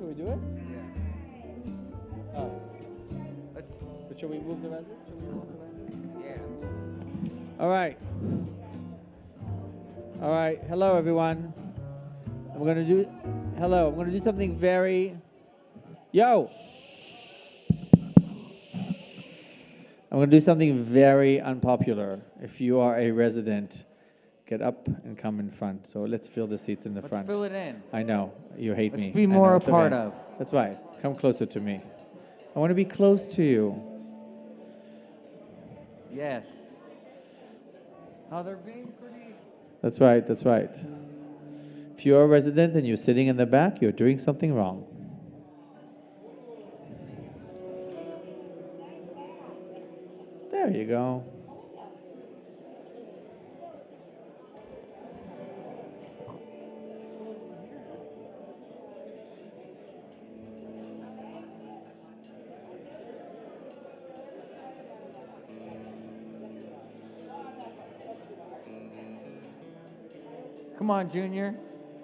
we do it? Yeah. Oh. Let's. But shall we move the resident? Yeah. All right. All right. Hello, everyone. I'm gonna do. Hello. I'm gonna do something very. Yo. I'm gonna do something very unpopular. If you are a resident, get up and come in front. So let's fill the seats in the front. Let's fill it in. I know you hate me. Let's be I more know, a it's part okay. of. That's right. Come closer to me. I want to be close to you. Yes. Oh, they're being pretty. That's right. That's right. If you're a resident and you're sitting in the back, you're doing something wrong. There you go. Come on, Junior.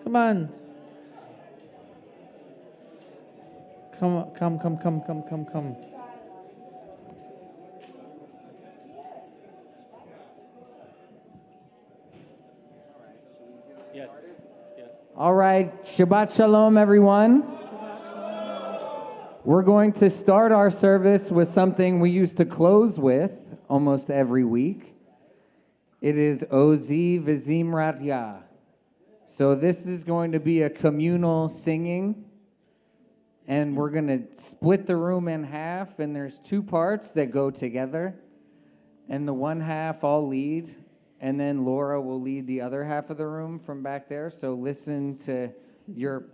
Come on. Come. Yes. All right. Shabbat Shalom, everyone. We're going to start our service with something we used to close with almost every week. It is Ozi V'Zimrat Yah. So this is going to be a communal singing, and we're going to split the room in half, and there's two parts that go together, and the one half I'll lead, and then Laura will lead the other half of the room from back there. So listen to your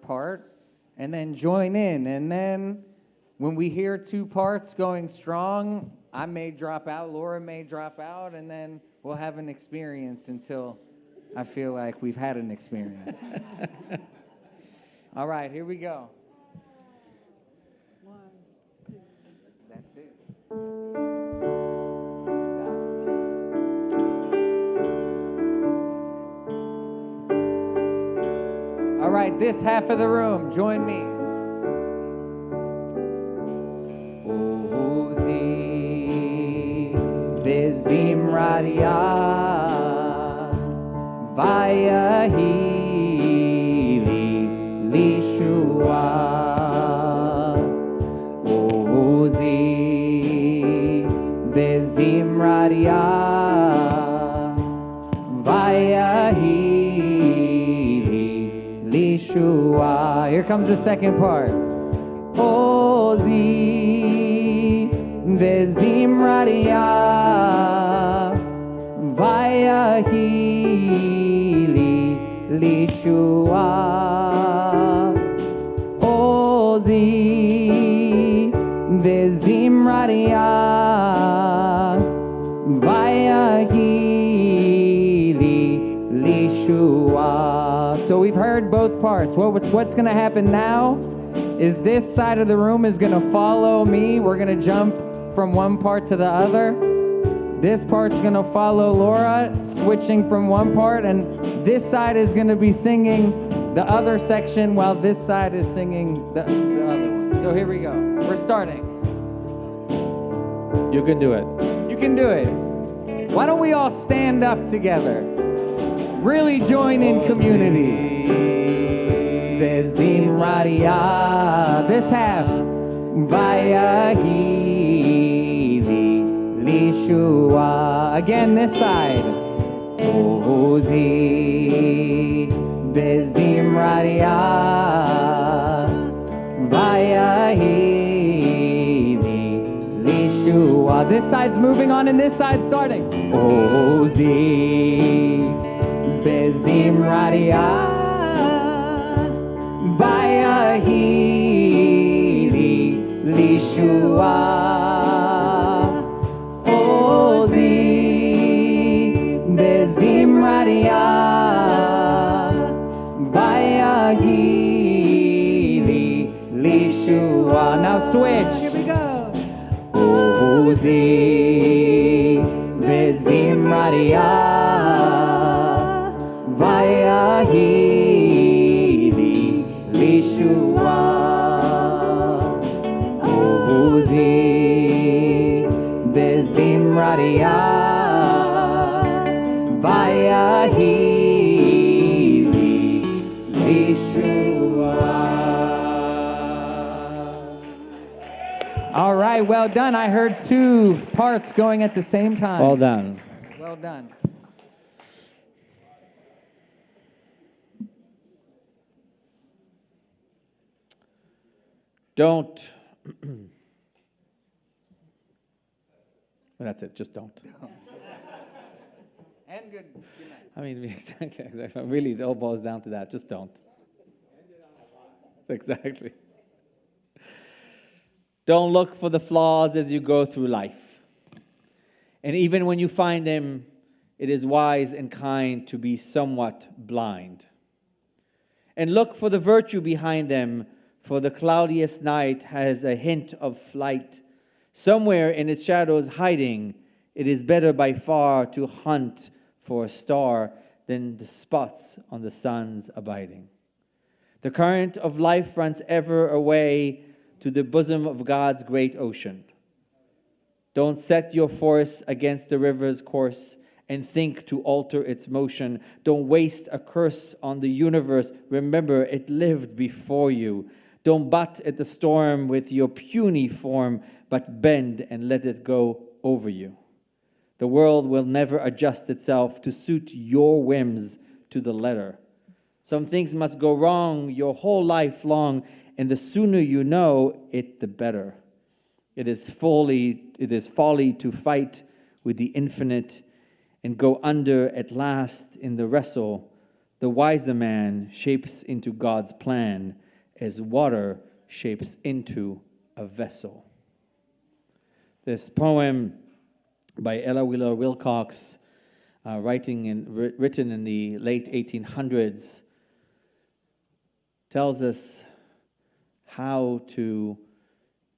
part, and then join in, and then when we hear two parts going strong, I may drop out, Laura may drop out, and then we'll have an experience until I feel like we've had an experience. All right, here we go. 1, 2. That's it. All right, this half of the room, join me. Ozi V'Zimrat Yah Vayahili Lishua Ozi V'Zimrat Yah Vayahili Lishua. Here comes the second part. Ozi V'Zimrat Yah Vayahili Lishua Ozi V'Zimrat Yah Vayahili Lishua. So we've heard both parts. What's going to happen now is this side of the room is going to follow me. We're going to jump from one part to the other. This part's going to follow Laura, switching from one part, and this side is going to be singing the other section while this side is singing the other one. So here we go. We're starting. You can do it. You can do it. Why don't we all stand up together? Really join in community. V'Zimrat Yah. This half. Vayahili Lishua. Again, this side. Ozi V'Zimrat Yah Vayahili Lishua. This side's moving on, and this side's starting. Ozi V'Zimrat Yah Vayahili Lishua Ozi V'Zimrat Yah Vayahili Lishua. Now switch. Here we go. Ozi V'Zimrat Yah Vayahili Lishua right, well done. I heard two parts going at the same time. Well done. Well done. Don't. Well, that's it. Just don't. And good night. I mean, exactly. Really, it all boils down to that. Just don't. Exactly. Don't look for the flaws as you go through life. And even when you find them, it is wise and kind to be somewhat blind. And look for the virtue behind them, for the cloudiest night has a hint of flight. Somewhere in its shadows hiding, it is better by far to hunt for a star than the spots on the sun's abiding. The current of life runs ever away to the bosom of God's great ocean. Don't set your force against the river's course and think to alter its motion. Don't waste a curse on the universe. Remember, it lived before you. Don't butt at the storm with your puny form, but bend and let it go over you. The world will never adjust itself to suit your whims to the letter. Some things must go wrong your whole life long, and the sooner you know it, the better. It is folly to fight with the infinite and go under at last in the wrestle. The wiser man shapes into God's plan as water shapes into a vessel. This poem by Ella Wheeler Wilcox, written in the late 1800s, tells us how to,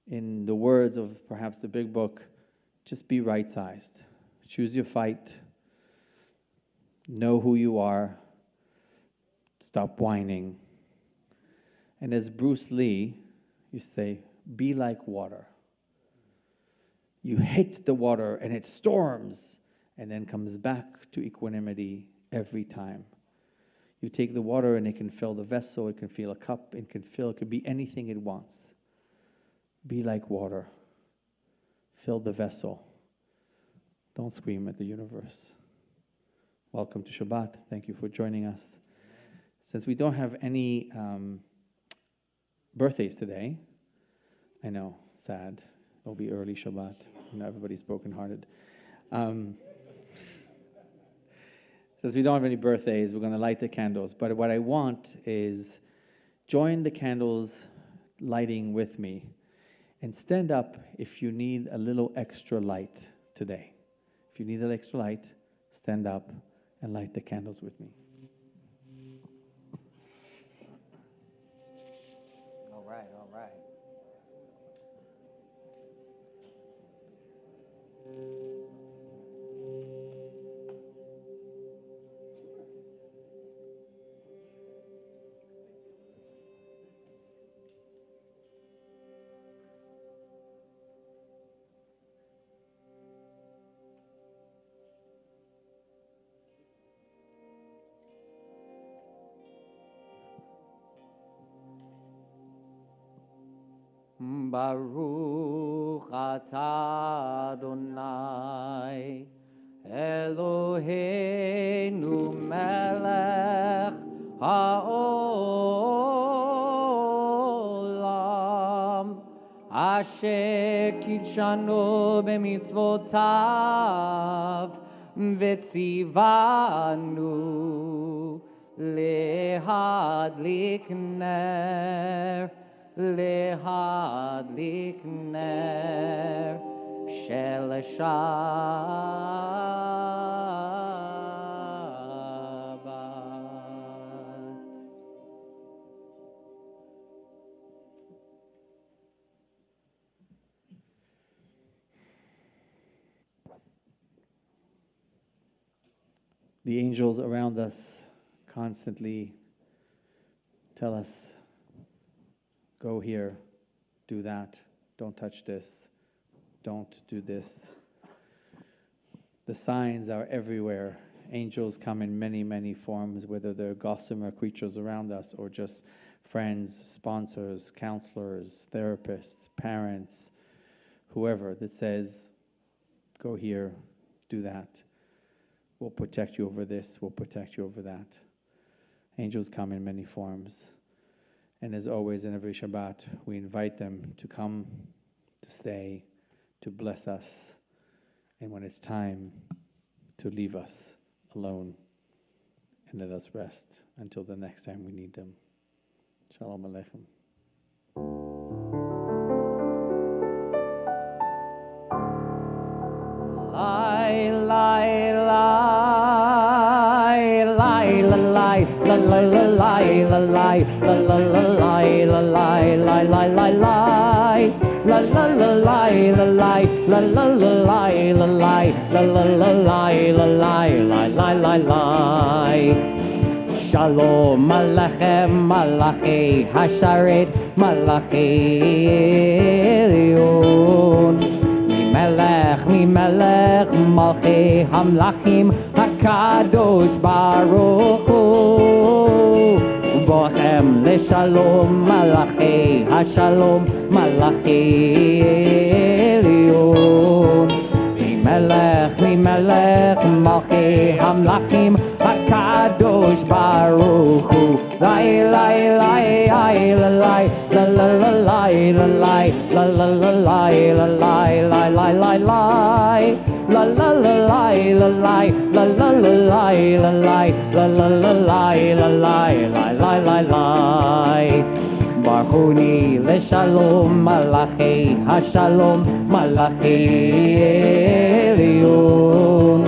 in the words of perhaps the big book, just be right-sized. Choose your fight. Know who you are. Stop whining. And as Bruce Lee used to say, be like water. You hit the water and it storms and then comes back to equanimity every time. You take the water and it can fill the vessel, it can fill a cup, it could be anything it wants. Be like water. Fill the vessel. Don't scream at the universe. Welcome to Shabbat. Thank you for joining us. Since we don't have any birthdays today, I know, sad. It'll be early Shabbat. You know, everybody's brokenhearted. Since we don't have any birthdays, we're going to light the candles. But what I want is join the candles lighting with me and stand up if you need a little extra light today. If you need an extra light, stand up and light the candles with me. All right, all right. Baruch atah Adonai Eloheinu melech haolam asher kitshanu b'mitzvotav v'tzivanu lehadlik ner להדליק נר של שבת. The angels around us constantly tell us, go here, do that, don't touch this, don't do this. The signs are everywhere. Angels come in many, many forms, whether they're gossamer creatures around us or just friends, sponsors, counselors, therapists, parents, whoever that says, go here, do that. We'll protect you over this, we'll protect you over that. Angels come in many forms. And as always, in every Shabbat, we invite them to come, to stay, to bless us. And when it's time, to leave us alone and let us rest until the next time we need them. Shalom Aleichem. Lie, lie, lie, lie, lie, lie, lie, lie, lie, lie, lie, lie, lie, lie, lie, lie, lie, lie, lie. La la la la la la la la la la la la la la la la la. Shalom Alechem Malachi Hasharet Malachi Elyon. Mi melech Malchi Hamlachim Hakadosh Baruch Hu. Bochem leshalom Malachi Hashalom Malachi Elyon. Mi melech Malchi Hamlachim Hakadosh Baruch Hu. Lai lai lai lai lai la la la lai la lai la la la lai la lai lai lai lai lai la la la lai la lai la la la lai la lai la la la lai la lai lai lai lai lai. Barchuni leshalom Malachi Hashalom Malachi Elyon.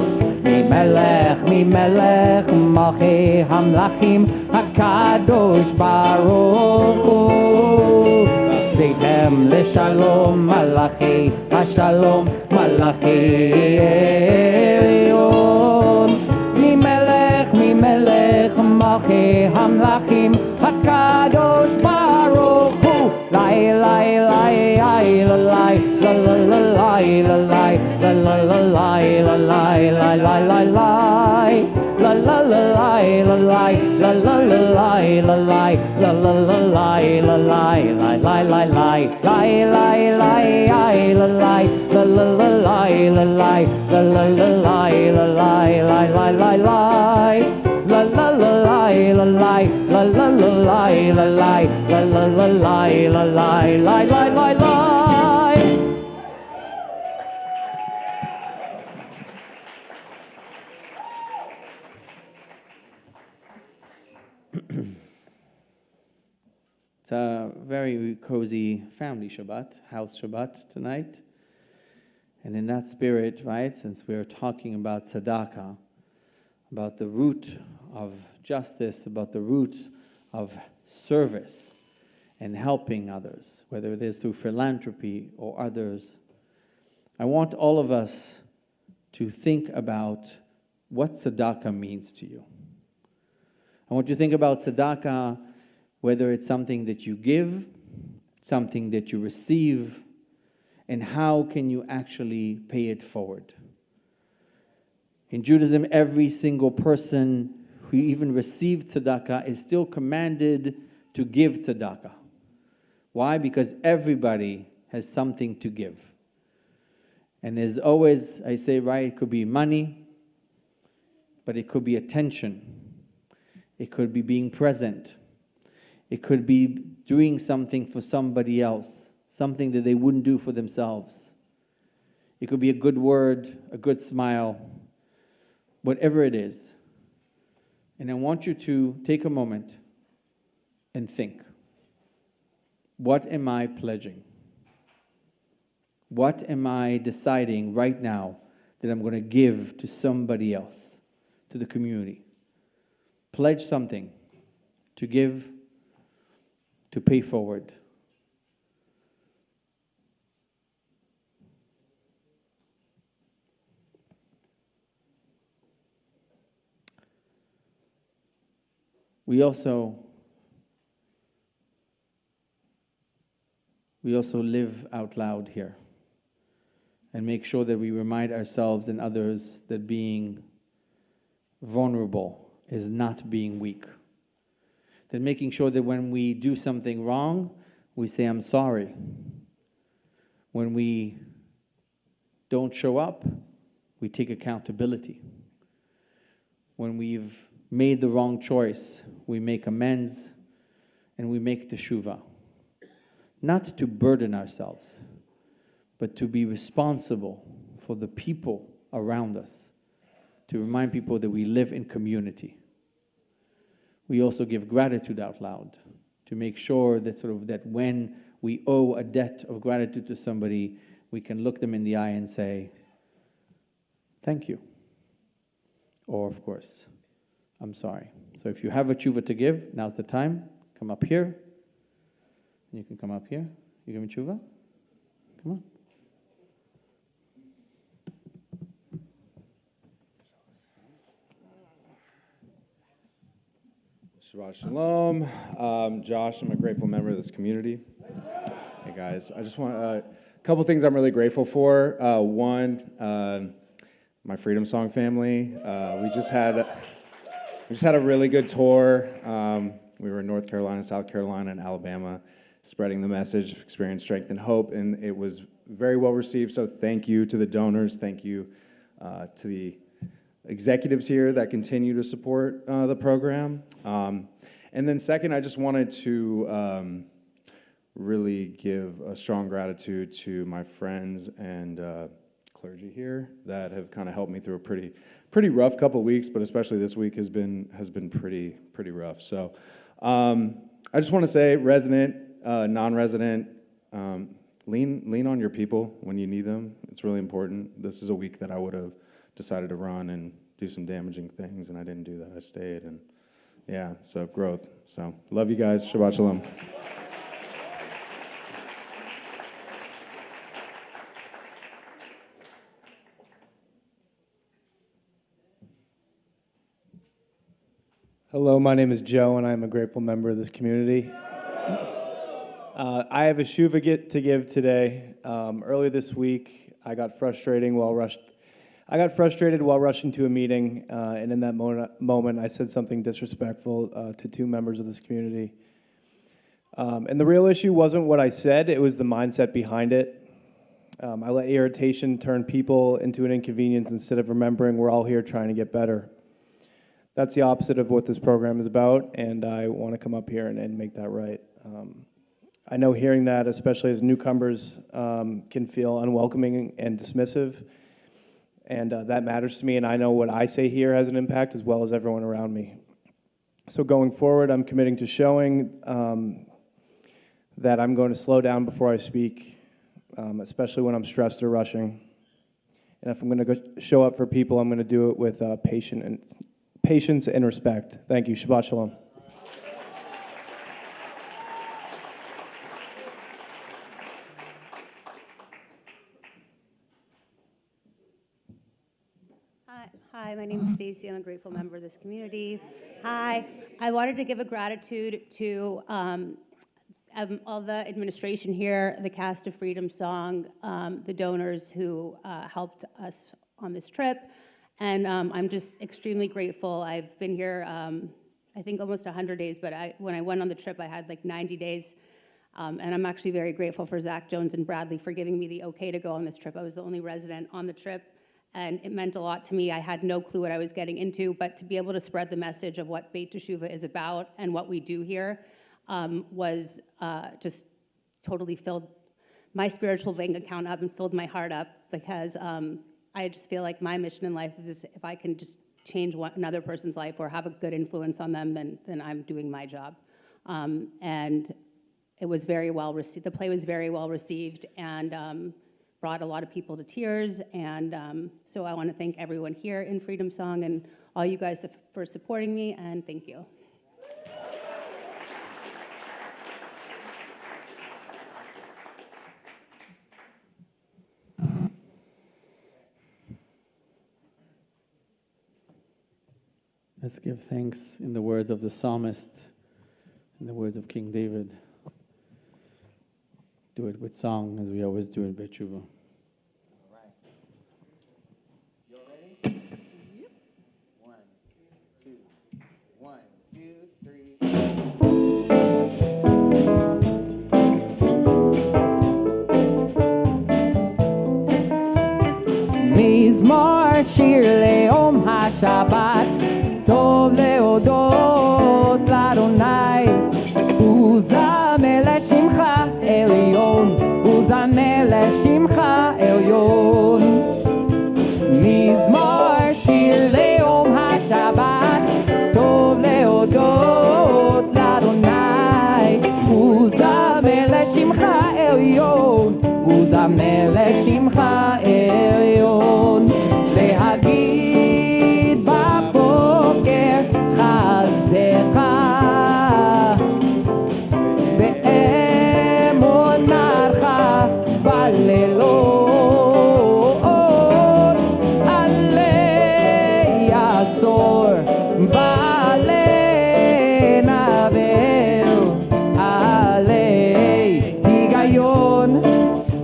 Mi melech Malchi Hamlachim Hakadosh Baruch Hu. Zeitem leshalom Malachi Hashalom Malachi Elyon. Mi melech Malchi Hamlachim Hakadosh Baruch Hu. Lai lai lai lai lai la la la lai la lai la la la lai la lai lai lai lai lai la la la lai la lai la la la lai la lai la la la lai la lai lai lai lai lai lai lai lai ai la lai la la la lai la lai la la la lai la lai lai lai lai lai la la la lai la lai la la la lai la lai la la la lai la lai lai lai lai lai. It's a very cozy family Shabbat, house Shabbat tonight. And in that spirit, right, since we're talking about tzedakah, about the root of justice, about the root of service and helping others, whether it is through philanthropy or others, I want all of us to think about what tzedakah means to you. I want you to think about tzedakah, whether it's something that you give, something that you receive, and how can you actually pay it forward. In Judaism, every single person who even received tzedakah is still commanded to give tzedakah. Why? Because everybody has something to give. And as always, I say, right, it could be money, but it could be attention. It could be being present. It could be doing something for somebody else, something that they wouldn't do for themselves. It could be a good word, a good smile, whatever it is. And I want you to take a moment and think. What am I pledging? What am I deciding right now that I'm going to give to somebody else, to the community? Pledge something to give, to pay forward. We also live out loud here and make sure that we remind ourselves and others that being vulnerable is not being weak. That making sure that when we do something wrong, we say, I'm sorry. When we don't show up, we take accountability. When we've made the wrong choice, we make amends and we make teshuvah. Not to burden ourselves, but to be responsible for the people around us, to remind people that we live in community. We also give gratitude out loud to make sure that that when we owe a debt of gratitude to somebody, we can look them in the eye and say, thank you. Or, of course, I'm sorry. So if you have a tshuva to give, now's the time. Come up here. You can come up here. You give me tshuva? Come on. Shabbat Shalom. Josh, I'm a grateful member of this community. Hey guys, I just want a couple things I'm really grateful for. One, my Freedom Song family. We just had a really good tour. We were in North Carolina, South Carolina, and Alabama, spreading the message of experience, strength, and hope, and it was very well received. So thank you to the donors. Thank you to the executives here that continue to support the program. And then second, I just wanted to really give a strong gratitude to my friends and clergy here that have kind of helped me through a pretty rough couple weeks, but especially this week has been pretty rough. So I just want to say, resident, non-resident, lean on your people when you need them. It's really important. This is a week that I would have decided to run and do some damaging things, and I didn't do that. I stayed, and yeah, so growth. So love you guys. Shabbat Shalom. Hello, my name is Joe, and I'm a grateful member of this community. I have a shuva to give today. Earlier this week, I got frustrated while rushing to a meeting, and in that moment, I said something disrespectful to two members of this community. And the real issue wasn't what I said, it was the mindset behind it. I let irritation turn people into an inconvenience instead of remembering we're all here trying to get better. That's the opposite of what this program is about, and I want to come up here and make that right. I know hearing that, especially as newcomers, can feel unwelcoming and dismissive, and that matters to me, and I know what I say here has an impact as well as everyone around me. So going forward, I'm committing to showing that I'm going to slow down before I speak, especially when I'm stressed or rushing. And if I'm going to show up for people, I'm going to do it with patience and respect. Thank you. Shabbat Shalom. Hi, my name is Stacy. I'm a grateful member of this community. Hi, I wanted to give a gratitude to all the administration here, the cast of Freedom Song, the donors who helped us on this trip, and I'm just extremely grateful. I've been here, I think almost 100 days, but when I went on the trip, I had like 90 days, and I'm actually very grateful for Zach Jones and Bradley for giving me the okay to go on this trip. I was the only resident on the trip, and it meant a lot to me. I had no clue what I was getting into, but to be able to spread the message of what Beit Teshuvah is about and what we do here was just totally filled my spiritual bank account up and filled my heart up, because I just feel like my mission in life is if I can just change another person's life or have a good influence on them, then I'm doing my job. And it was very well received. The play was very well received, and brought a lot of people to tears, and so I want to thank everyone here in Freedom Song and all you guys for supporting me, and thank you. Let's give thanks in the words of the psalmist, in the words of King David. Do it with song, as we always do in Beit Teshuvah. You ready? Yep. 1, 2, 1, 2, 3. uzamel shimcha elyon, להגיד בבוקר חסדך, באמונתך בלילות, עלי עשור ועלי נבל, עלי היגיון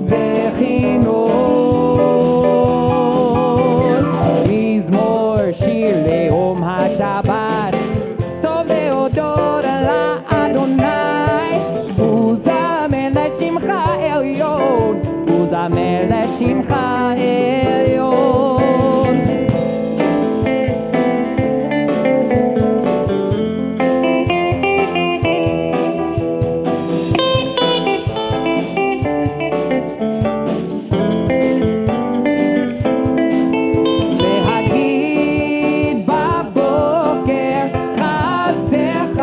בכינון, מזמור שיר ליום השבת, טוב להודות לאדוני, וזמר לשמך עליון, וזמר לשמך עליון. להגיד בבוקר חסדך,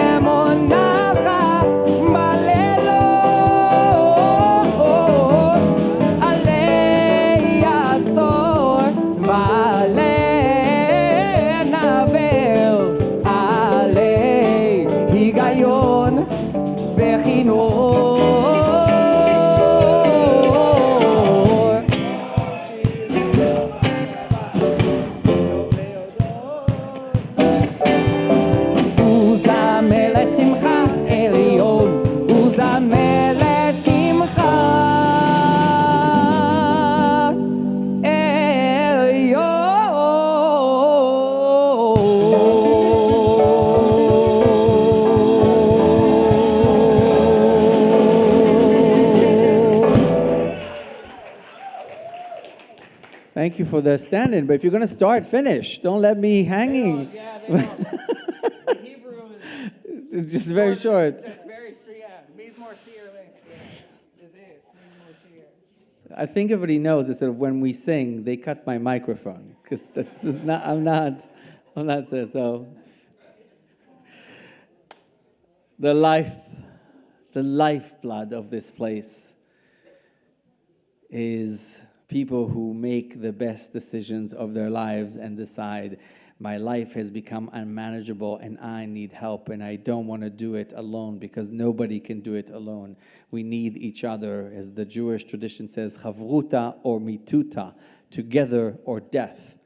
ואמונתך בלילות, עלי עשור ועלי נבל, עלי היגיון בכינור. וזמר לשמך עליון, וזמר לשמך עליון. Thank you for the stand-in, but if you're going to start, finish. Don't let me hanging. The Hebrew It's just very short. just very, yeah, Mizmor Shir is it. Mizmor Shir. I think everybody knows that sort of when we sing, they cut my microphone because that's just not. I'm not so. The lifeblood of this place is people who make the best decisions of their lives and decide, my life has become unmanageable and I need help and I don't want to do it alone, because nobody can do it alone. We need each other. As the Jewish tradition says, chavruta or mituta, together or death.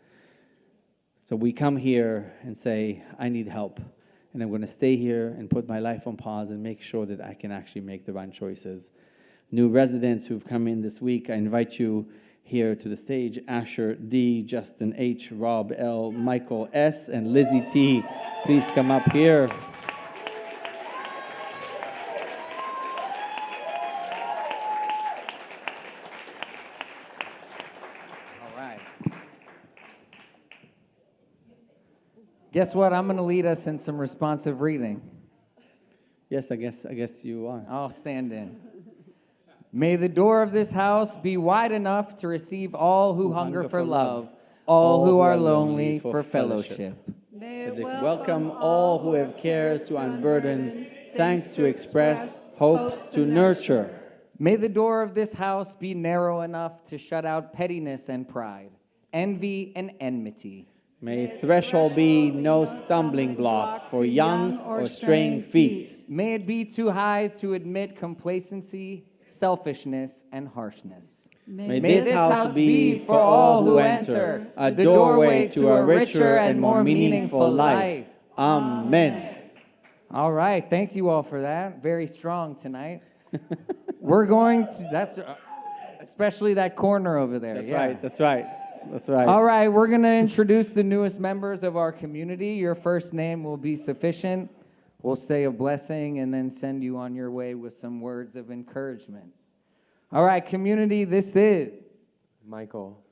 So we come here and say, I need help, and I'm going to stay here and put my life on pause and make sure that I can actually make the right choices. New residents who've come in this week, I invite you here to the stage. Asher D, Justin H, Rob L, Michael S, and Lizzie T. Please come up here. All right. Guess what? I'm going to lead us in some responsive reading. Yes, I guess you are. I'll stand in. May the door of this house be wide enough to receive all who hunger for love, all who are lonely for fellowship. May it welcome all who have cares to unburden, thanks to express, hopes to nurture. May the door of this house be narrow enough to shut out pettiness and pride, envy and enmity. May its threshold be no stumbling block for young or straying feet. May it be too high to admit complacency, selfishness, and harshness. May this house be for all who enter a doorway to a richer and more meaningful life. Amen. All right, thank you all for that. Very strong tonight. We're going to, that's especially that corner over there. That's yeah. right, that's right, that's right. All right, we're going to introduce the newest members of our community. Your first name will be sufficient. We'll say a blessing and then send you on your way with some words of encouragement. All right, community, this is Michael.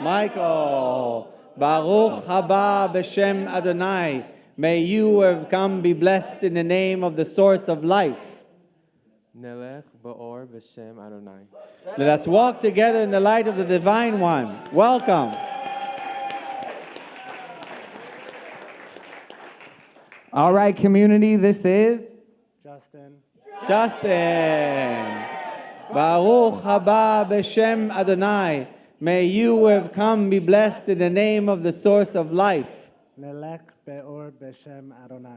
Michael, Baruch haba b'shem Adonai. May you who have come be blessed in the name of the source of life. Nelech ba'or b'shem Adonai. Let us walk together in the light of the Divine One. Welcome. all right, community, this is Justin. Justin. Baruch haba b'shem Adonai. May you who have come be blessed in the name of the source of life. Nelech be'or b'shem Adonai.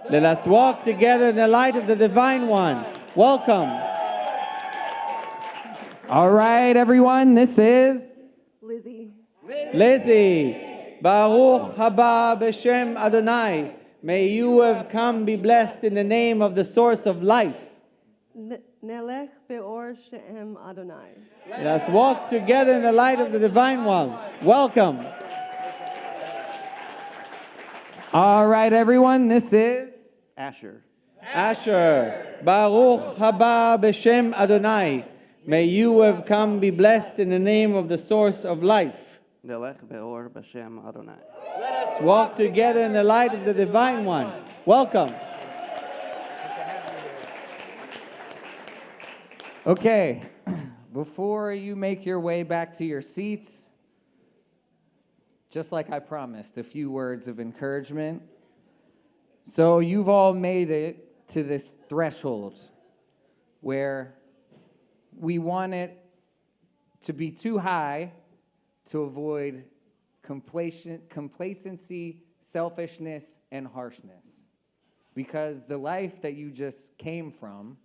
Let us walk together in the light of the Divine One. Welcome. All right, everyone, this is Lizzie. Lizzie. Baruch haba b'shem Adonai. May you who have come be blessed in the name of the source of life. Nelech be'or shem Adonai. Let us walk together in the light of the Divine One. Welcome. all right, everyone, this is Asher. Asher. Baruch haba b'shem Adonai. May you who have come be blessed in the name of the source of life. Nelech be'or b'shem Adonai. Let us walk together in the light of the Divine One. Welcome. okay. Before you make your way back to your seats, just like I promised, a few words of encouragement. So you've all made it to this threshold where we want it to be too high to avoid complacency, selfishness, and harshness. Because the life that you just came from,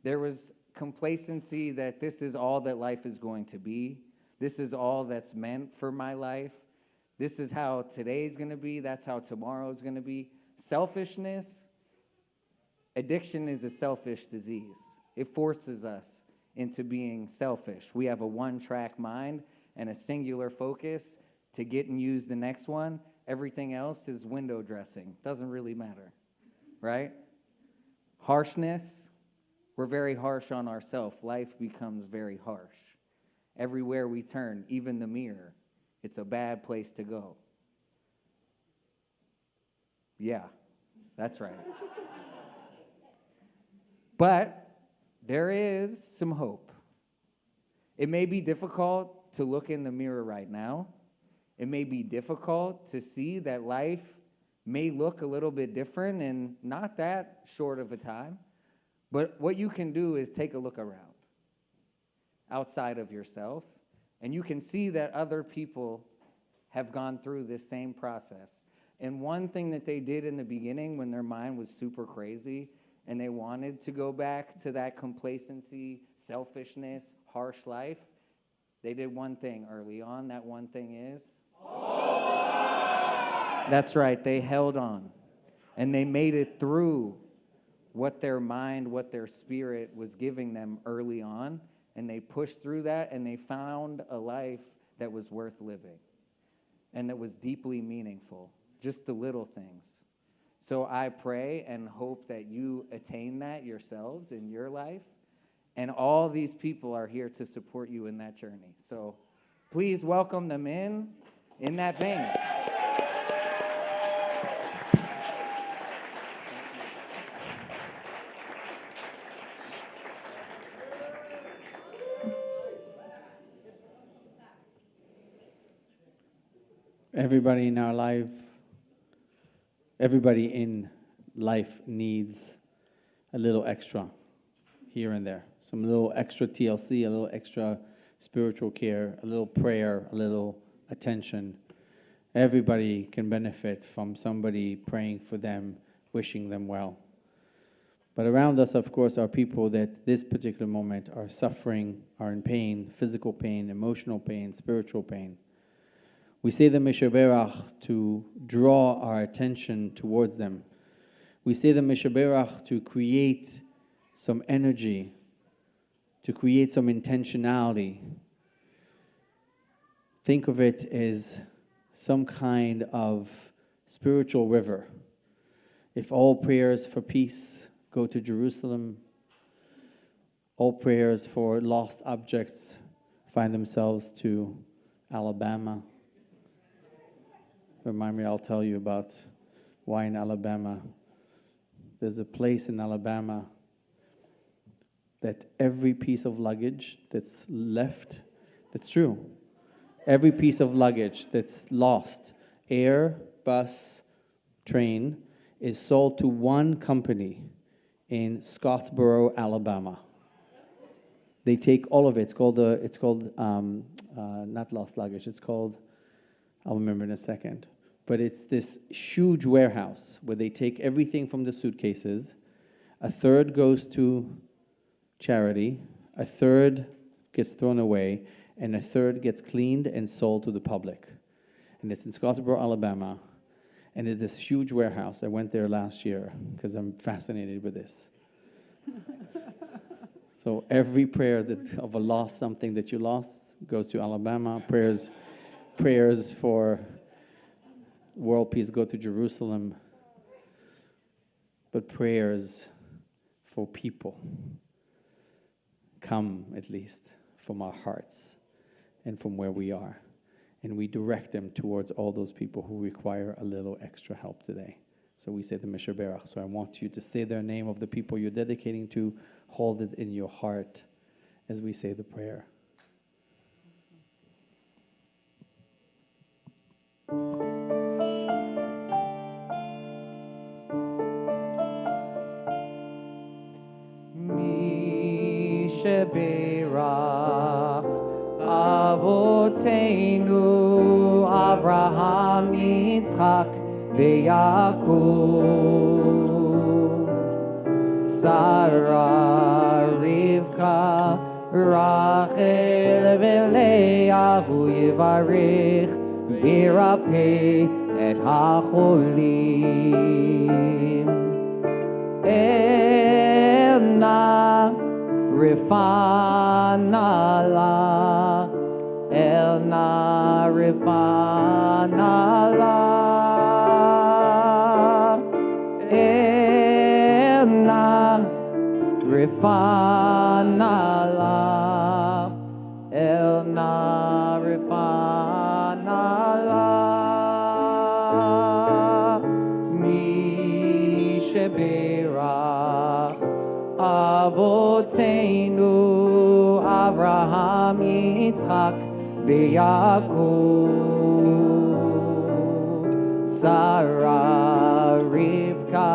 there was complacency that this is all that life is going to be. This is all that's meant for my life. This is how today's going to be. That's how tomorrow's going to be. Selfishness, addiction is a selfish disease. It forces us into being selfish. We have a one-track mind and a singular focus to get and use the next one. Everything else is window dressing. Doesn't really matter, right? Harshness, we're very harsh on ourselves. Life becomes very harsh. Everywhere we turn, even the mirror, it's a bad place to go. Yeah, that's right. But there is some hope. It may be difficult to look in the mirror right now. It may be difficult to see that life may look a little bit different in not that short of a time. But what you can do is take a look around, outside of yourself, and you can see that other people have gone through this same process. And one thing that they did in the beginning when their mind was super crazy and they wanted to go back to that complacency, selfishness, harsh life, they did one thing early on. That one thing is? That's right, they held on. And they made it through what their mind, what their spirit was giving them early on, and they pushed through that, and they found a life that was worth living and that was deeply meaningful, just the little things. So I pray and hope that you attain that yourselves in your life, and all these people are here to support you in that journey. So please welcome them in that vein. Everybody in our life, everybody in life needs a little extra here and there. Some little extra TLC, a little extra spiritual care, a little prayer, a little attention. Everybody can benefit from somebody praying for them, wishing them well. But around us, of course, are people that this particular moment are suffering, are in pain, physical pain, emotional pain, spiritual pain. We say the Mishaberach to draw our attention towards them. We say the Mishaberach to create some energy, to create some intentionality. Think of it as some kind of spiritual river. If all prayers for peace go to Jerusalem, all prayers for lost objects find themselves to Alabama. Remind me, I'll tell you about why in Alabama. There's a place in Alabama that every piece of luggage that's left, that's true, every piece of luggage that's lost, air, bus, train, is sold to one company in Scottsboro, Alabama. They take all of it. It's called not lost luggage. It's called, I'll remember in a second. But it's this huge warehouse where they take everything from the suitcases. A third goes to charity. A third gets thrown away. And a third gets cleaned and sold to the public. And it's in Scottsboro, Alabama. And it's this huge warehouse. I went there last year because I'm fascinated with this. So every prayer of a lost something that you lost goes to Alabama. Prayers for world peace go to Jerusalem. But prayers for people come, at least, from our hearts and from where we are. And we direct them towards all those people who require a little extra help today. So we say the Misher Berach. So I want you to say their name of the people you're dedicating to. Hold it in your heart as we say the prayer. Misher Berach Avoteinu Avraham Yitzchak Ve'Yakov Sarah Rivka Rachel Ve'Leah Hu Yivarech V'Yirapeh Et HaCholim Elna Rifanala Elna Rifanala Elna Rifanala Elna Rifanala Misher Berach Avoteinu Avraham Yitzchak Ve'Yakov Sarah Rivka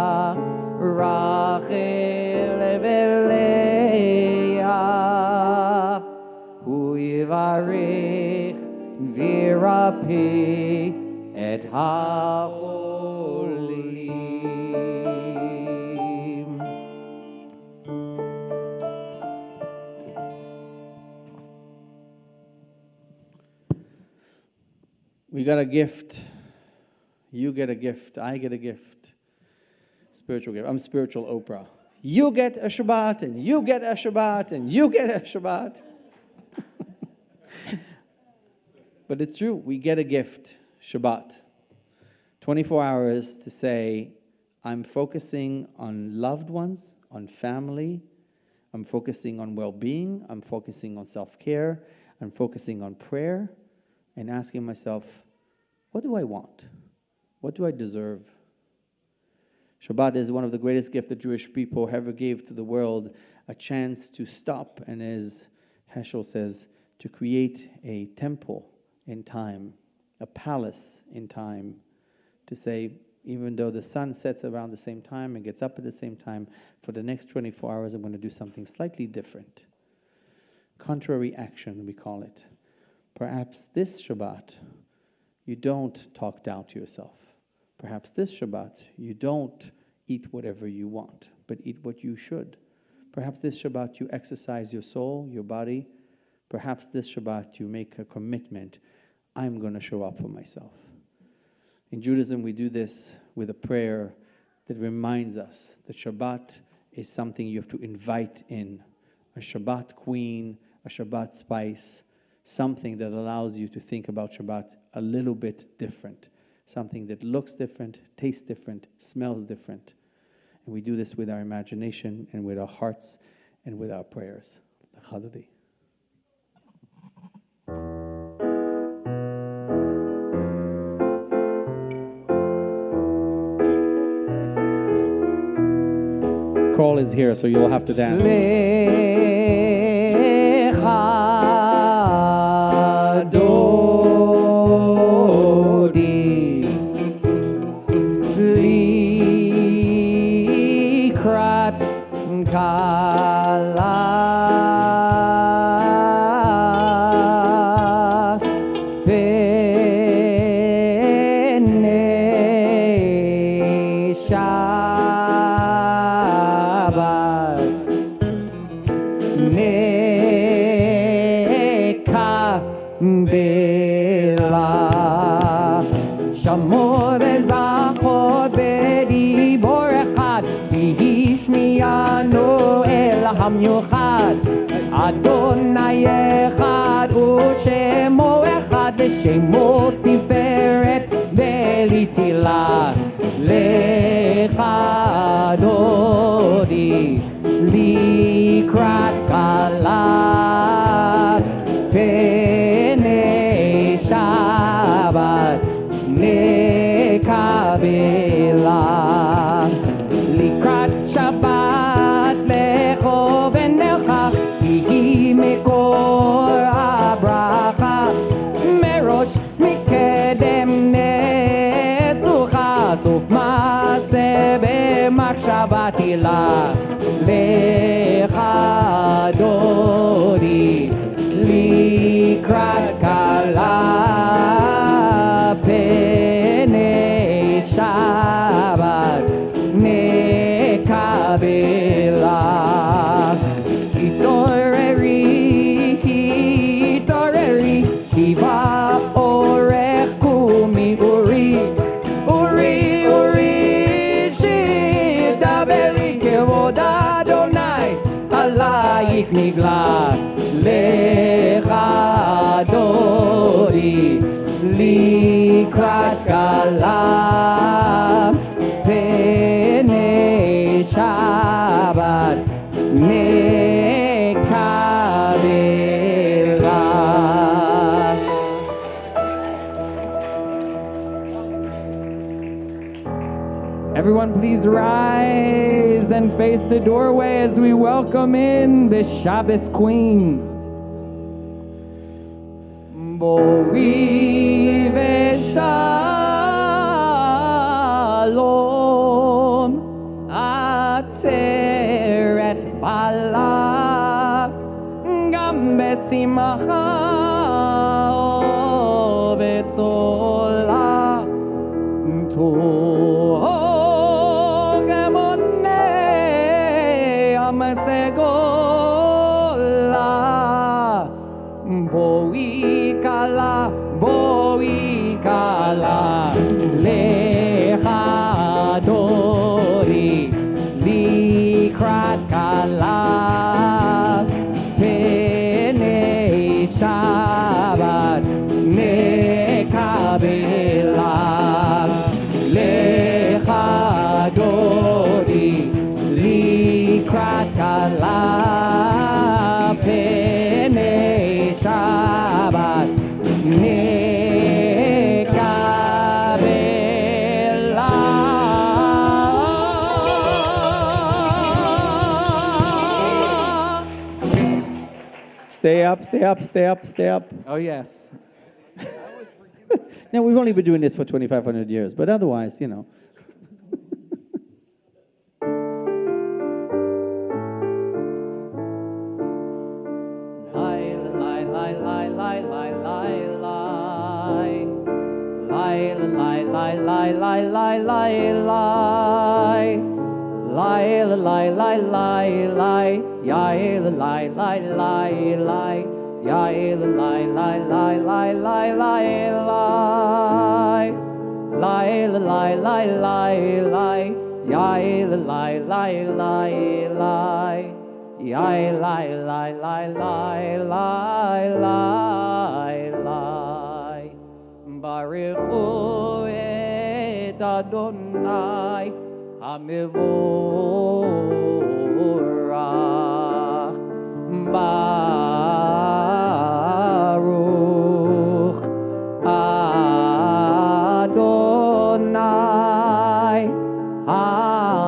Rachel Ve'Leah Hu Yivarech V'Yirapeh Et HaCholim. We got a gift. You get a gift. I get a gift. Spiritual gift. I'm spiritual Oprah. You get a Shabbat, and you get a Shabbat, and you get a Shabbat. But it's true. We get a gift. Shabbat. 24 hours to say, I'm focusing on loved ones, on family. I'm focusing on well-being. I'm focusing on self-care. I'm focusing on prayer. And asking myself, what do I want? What do I deserve? Shabbat is one of the greatest gifts the Jewish people ever gave to the world, a chance to stop, and as Heschel says, to create a temple in time, a palace in time, to say, even though the sun sets around the same time and gets up at the same time, for the next 24 hours I'm going to do something slightly different. Contrary action, we call it. Perhaps this Shabbat, you don't talk down to yourself. Perhaps this Shabbat, you don't eat whatever you want, but eat what you should. Perhaps this Shabbat, you exercise your soul, your body. Perhaps this Shabbat, you make a commitment. I'm going to show up for myself. In Judaism, we do this with a prayer that reminds us that Shabbat is something you have to invite in. A Shabbat queen, a Shabbat spice, something that allows you to think about Shabbat a little bit different. Something that looks different, tastes different, smells different. And we do this with our imagination and with our hearts and with our prayers. L'chadodi. Call is here, so you'll have to dance. Likrat B'nei Shabbat Nekabela Shamor Zachor B'dibor Echad V'hishmiyanu El Hamyuchad Adonai Echad U'Shemo Echad V'Shemo Tiferet Ve'Litila Lecha Dodi Likrat Kala B'nei Shabbat Nekabela Likrat Shabbat Lecho V'necha Kihi Mekor Abracha Merosh Mikedem Netzucha Sof Maaseh B'machshavatila Lecha Dodi Likrat Kala B'nei Shabbat Nekabela Hitoreri Kiva Orech Kumi Uri Shidaberi Kevod Adonai Alayich Nigla Lecha Dori Likrat Kala B'nei Shabbat Nekabela. Everyone please rise and face the doorway as we welcome in the Shabbos Queen. Bori v'shalom ateret bala gam besimcha v'tzola Torah emonei amsegola Boi kala lecha dori likrat kala B'nei Shabbat nekabela lecha dori likrat kala B'nei Shabbat Stay up, stay up, stay up, stay up. Oh, yes. Now, we've only been doing this for 2,500 years, but otherwise, you know. Baruchu et Adonai Hamivorach Baruch Adonai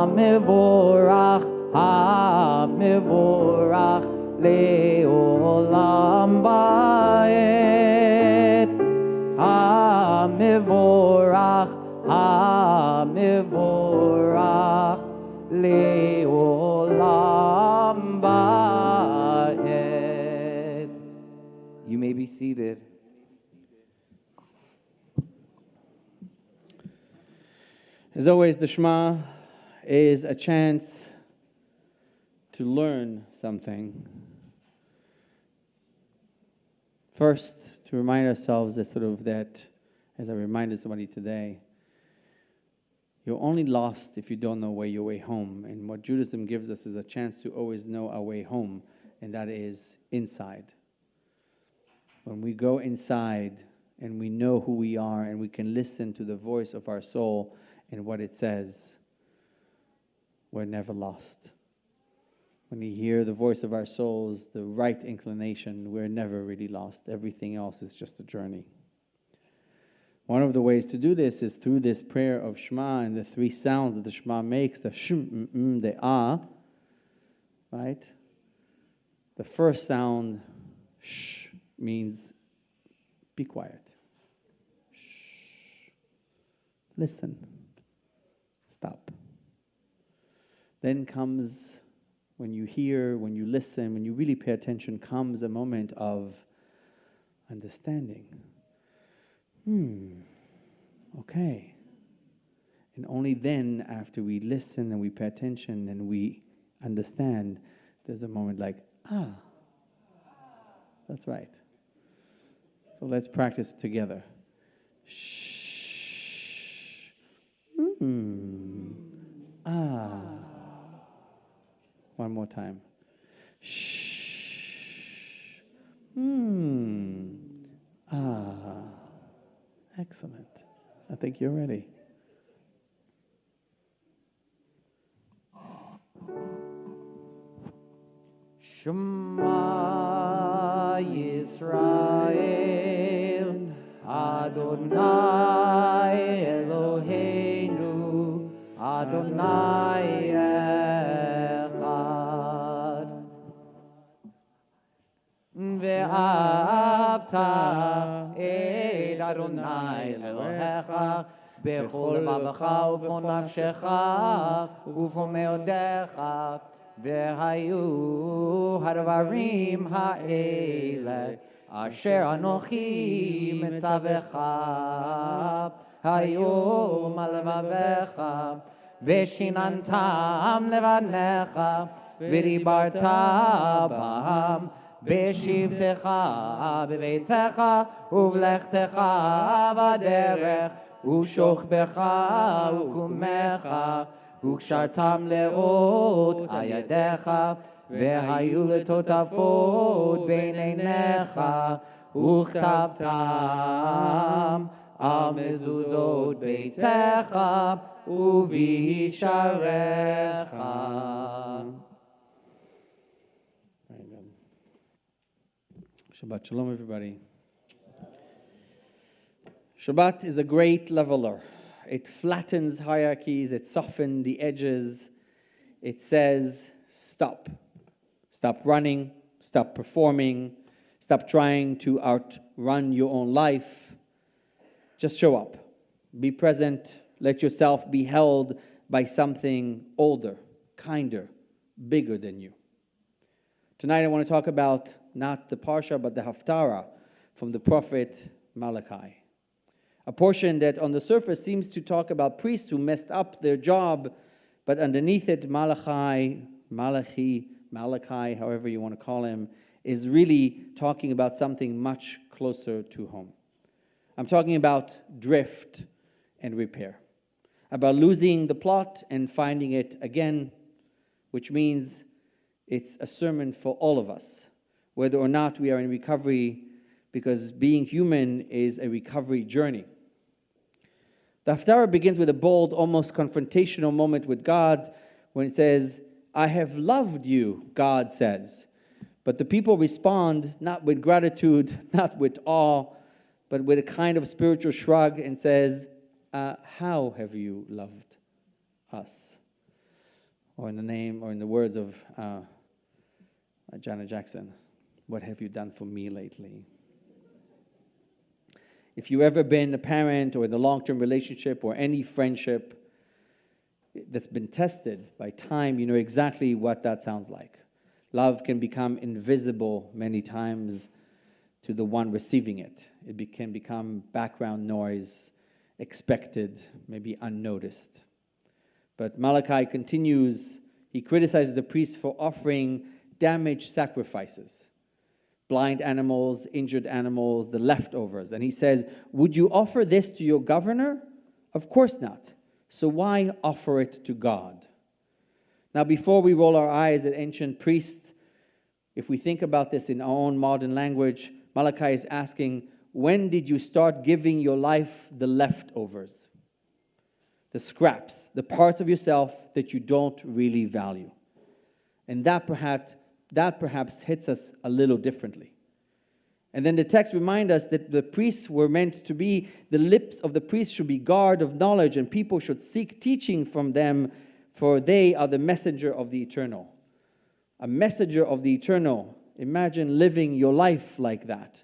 Hamivorach Hamivorach Leolam Vaed Hamivorach Hamivorach Leolam be seated. As always, the Shema is a chance to learn something. First, to remind ourselves that, as I reminded somebody today, you're only lost if you don't know where your way home. And what Judaism gives us is a chance to always know our way home, and that is inside. When we go inside and we know who we are and we can listen to the voice of our soul and what it says, we're never lost. When we hear the voice of our souls, the right inclination, we're never really lost. Everything else is just a journey. One of the ways to do this is through this prayer of Shema and the three sounds that the Shema makes, the shm, the ah, right? The first sound, sh, means be quiet. Shh. Listen. Stop. Then comes, when you hear, when you listen, when you really pay attention, comes a moment of understanding. Okay. And only then, after we listen and we pay attention and we understand, there's a moment like, that's right. So let's practice it together. Shh. One more time. Shh. Excellent. I think you're ready. Shema Yisrael, Adonai Eloheinu, Adonai Echad. Ve'avta et Adonai Elohecha, bechol levavecha uv'chol nafshecha, uv'chol meodecha, Ve'hayu hadvarim ha'ele asher anochi mitzavecha hayom al levavecha ve'shinantam levanecha v'dibarta bam b'shivtecha b'veitecha uv'lechtecha b'derech u'shochbecha u'kumecha וקשרתם לאות על ידיך, והיו לטוטפות בין עיניך, וכתבתם על מזוזות ביתך ובישעריך. Shabbat Shalom, everybody. Shabbat is a great leveler. It flattens hierarchies, it softens the edges. It says, stop. Stop running, stop performing, stop trying to outrun your own life. Just show up. Be present. Let yourself be held by something older, kinder, bigger than you. Tonight I want to talk about not the Parsha, but the Haftarah from the prophet Malachi. A portion that on the surface seems to talk about priests who messed up their job, but underneath it, Malachi, however you want to call him, is really talking about something much closer to home. I'm talking about drift and repair, about losing the plot and finding it again, which means it's a sermon for all of us, whether or not we are in recovery, because being human is a recovery journey. The Haftarah begins with a bold, almost confrontational moment with God when it says, I have loved you, God says. But the people respond not with gratitude, not with awe, but with a kind of spiritual shrug and says, how have you loved us? Or in the words of Janet Jackson, what have you done for me lately? If you've ever been a parent or in a long-term relationship or any friendship that's been tested by time, you know exactly what that sounds like. Love can become invisible many times to the one receiving it. It can become background noise, expected, maybe unnoticed. But Malachi continues, he criticizes the priests for offering damaged sacrifices, blind animals, injured animals, the leftovers. And he says, would you offer this to your governor? Of course not. So why offer it to God? Now, before we roll our eyes at ancient priests, if we think about this in our own modern language, Malachi is asking, when did you start giving your life the leftovers? The scraps, the parts of yourself that you don't really value. And that perhaps hits us a little differently. And then the text reminds us that the priests were meant to be, the lips of the priests should be guard of knowledge, and people should seek teaching from them, for they are the messenger of the eternal. A messenger of the eternal. Imagine living your life like that.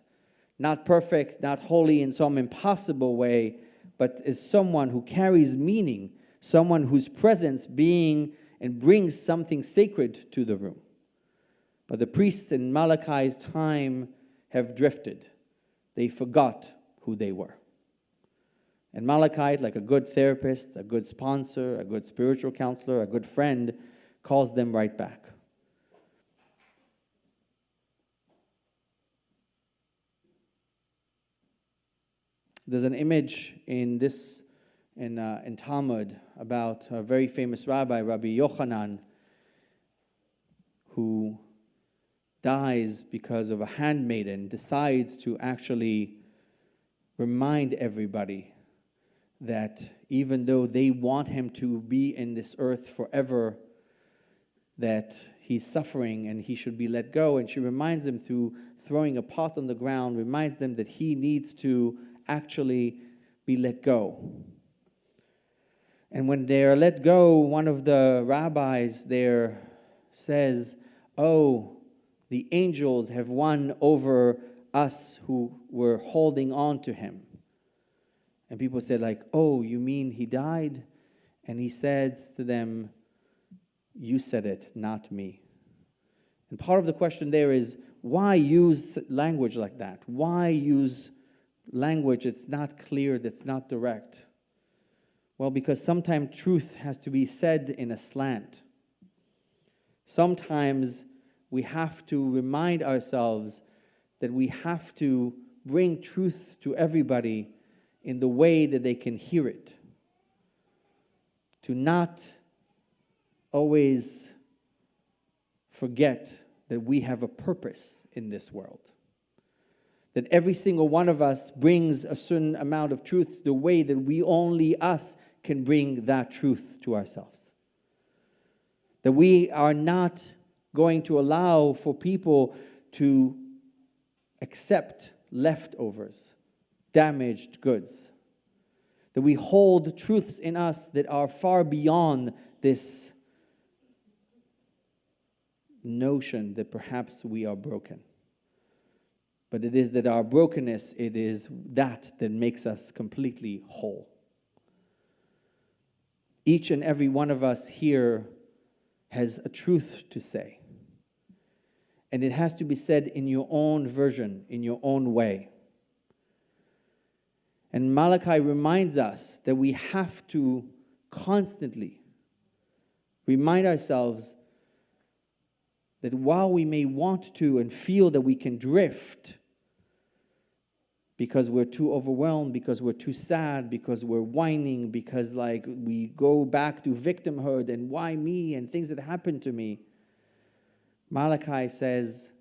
Not perfect, not holy in some impossible way, but as someone who carries meaning, someone whose presence being and brings something sacred to the room. But the priests in Malachi's time have drifted. They forgot who they were. And Malachi, like a good therapist, a good sponsor, a good spiritual counselor, a good friend, calls them right back. There's an image in Talmud about a very famous rabbi, Rabbi Yochanan, who dies because of a handmaiden, decides to actually remind everybody that even though they want him to be in this earth forever, that he's suffering and he should be let go. And she reminds him through throwing a pot on the ground, reminds them that he needs to actually be let go. And when they are let go, one of the rabbis there says, oh, the angels have won over us who were holding on to him. And people said, like, oh, you mean he died? And he says to them, you said it, not me. And part of the question there is, why use language like that? Why use language that's not clear, that's not direct? Well, because sometimes truth has to be said in a slant. Sometimes we have to remind ourselves that we have to bring truth to everybody in the way that they can hear it. To not always forget that we have a purpose in this world. That every single one of us brings a certain amount of truth the way that we only us can bring that truth to ourselves. That we are not going to allow for people to accept leftovers, damaged goods. That we hold truths in us that are far beyond this notion that perhaps we are broken. But it is that our brokenness, it is that makes us completely whole. Each and every one of us here has a truth to say. And it has to be said in your own version, in your own way. And Malachi reminds us that we have to constantly remind ourselves that while we may want to and feel that we can drift because we're too overwhelmed, because we're too sad, because we're whining, because like we go back to victimhood and why me and things that happened to me, Malachi says,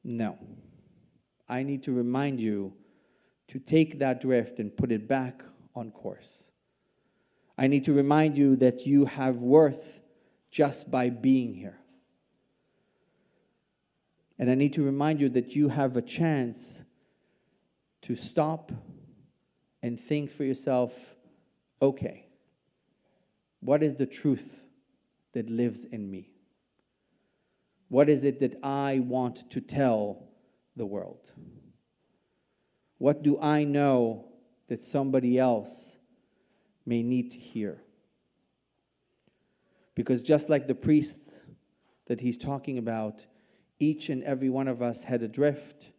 no. I need to remind you to take that drift and put it back on course. I need to remind you that you have worth just by being here. And I need to remind you that you have a chance to stop and think for yourself, okay, what is the truth that lives in me? What is it that I want to tell the world? What do I know that somebody else may need to hear? Because just like the priests that he's talking about, each and every one of us had a drift,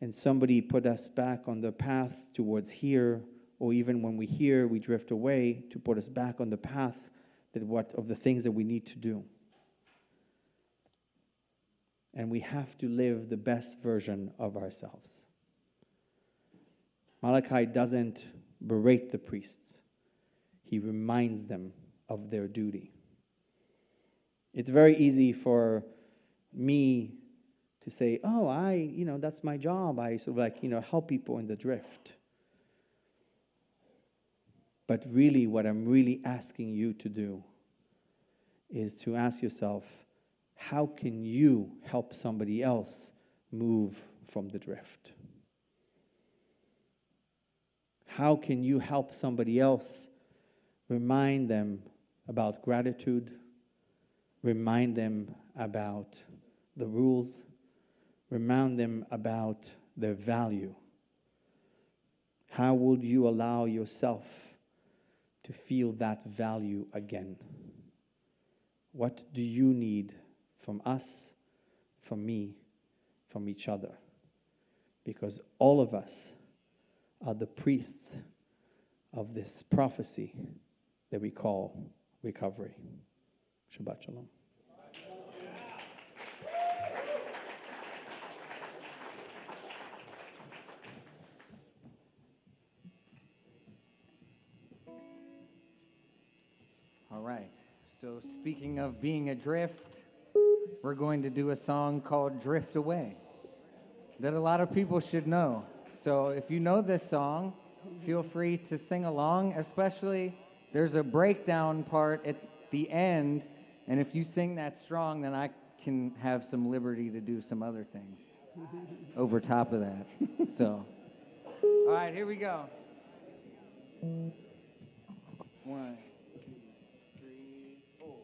and somebody put us back on the path towards here, or even when we hear, we drift away, to put us back on the path of the things that we need to do. And we have to live the best version of ourselves. Malachi doesn't berate the priests. He reminds them of their duty. It's very easy for me to say, oh, that's my job. I sort of help people in the drift. But really, what I'm really asking you to do is to ask yourself, how can you help somebody else move from the drift? How can you help somebody else? Remind them about gratitude, remind them about the rules, remind them about their value. How would you allow yourself to feel that value again? What do you need from us, from me, from each other? Because all of us are the priests of this prophecy that we call recovery. Shabbat Shalom. All right. So speaking of being adrift, we're going to do a song called Drift Away that a lot of people should know. So if you know this song, feel free to sing along, especially there's a breakdown part at the end, and if you sing that strong, then I can have some liberty to do some other things over top of that. So, all right, here we go. 1, 2, 3, 4.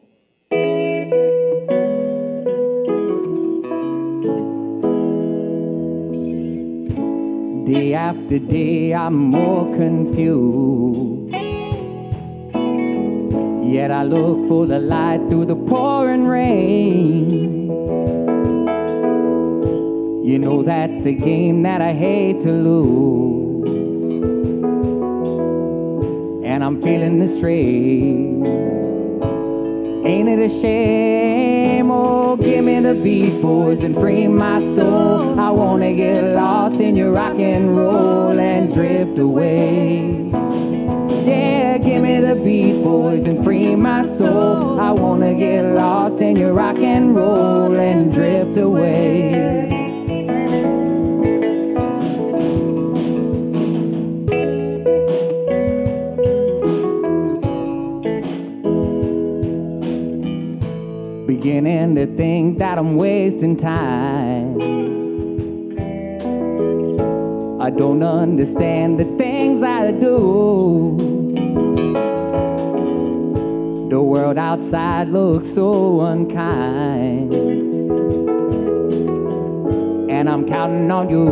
Day after day, I'm more confused. Yet I look for the light through the pouring rain. You know that's a game that I hate to lose. And I'm feeling the strain. Ain't it a shame? Oh, give me the beat, boys, and free my soul. I wanna get lost in your rock and roll and drift away. Yeah, give me the beat, boys, and free my soul. I wanna get lost in your rock and roll and drift away. Beginning to think that I'm wasting time. I don't understand the things I do. The world outside looks so unkind, and I'm counting on you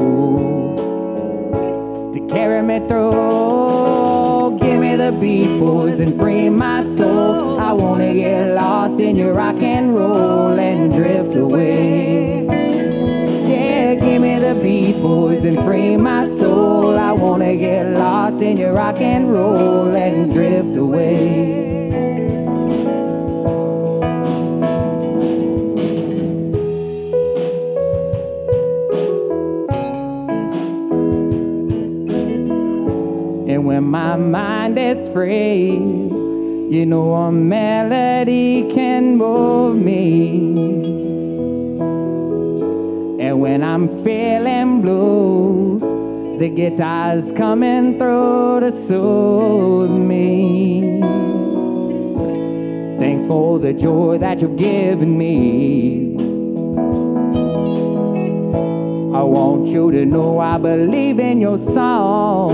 to carry me through. Give me the beat, boys, and free my soul. I wanna get lost in your rock and roll and drift away. Yeah, give me the beat, boys, and free my soul. I wanna get lost in your rock and roll and drift away. And when my mind is free, you know a melody can move me. And when I'm feeling blue, the guitar's coming through to soothe me. Thanks for the joy that you've given me. I want you to know I believe in your song,